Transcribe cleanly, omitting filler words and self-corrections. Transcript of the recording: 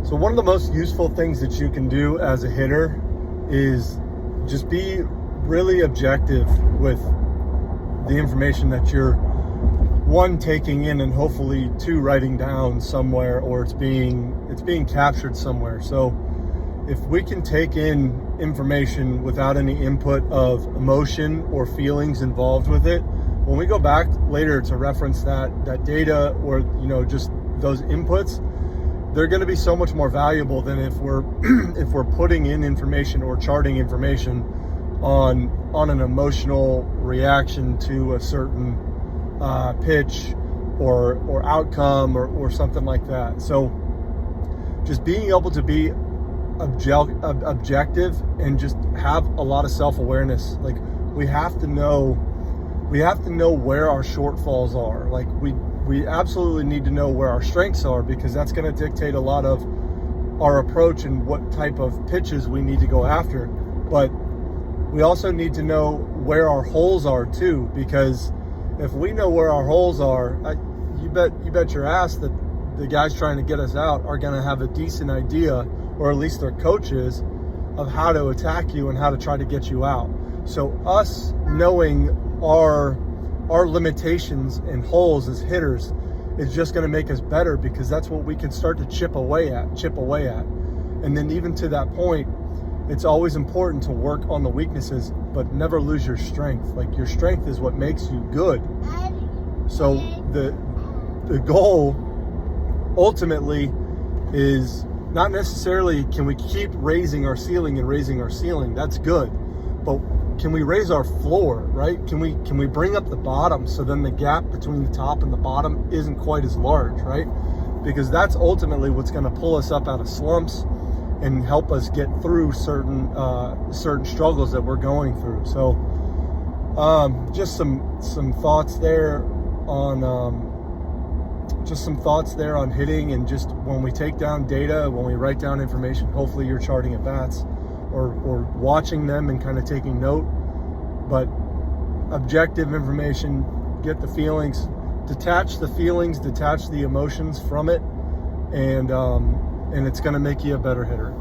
So one of the most useful things that you can do as a hitter is just be really objective with the information that you're, one, taking in, and hopefully two, writing down somewhere, or it's being captured somewhere. So if we can take in information without any input of emotion or feelings involved with it, when we go back later to reference that data, or just those inputs, they're going to be so much more valuable than if we're if we're putting in information or charting information on an emotional reaction to a certain pitch or outcome or something like that. So just being able to be objective and just have a lot of self-awareness. Like we have to know where our shortfalls are. Like we absolutely need to know where our strengths are, because that's going to dictate a lot of our approach and what type of pitches we need to go after. But we also need to know where our holes are too, because if we know where our holes are, you bet your ass that the guys trying to get us out are going to have a decent idea, or at least their coaches, of how to attack you and how to try to get you out. So us knowing our limitations and holes as hitters is just going to make us better, because that's what we can start to chip away at. And then even to that point, it's always important to work on the weaknesses, but never lose your strength. Like your strength is what makes you good. So the goal ultimately is not necessarily can we keep raising our ceiling and raising our ceiling. That's good. But can we raise our floor, right? Can we bring up the bottom, so then the gap between the top and the bottom isn't quite as large, right? Because that's ultimately what's going to pull us up out of slumps and help us get through certain struggles that we're going through. So just some thoughts there on hitting, and just when we take down data, when we write down information, hopefully you're charting at bats or watching them and kind of taking note. But objective information, get the feelings, detach the feelings, detach the emotions from it, and it's going to make you a better hitter.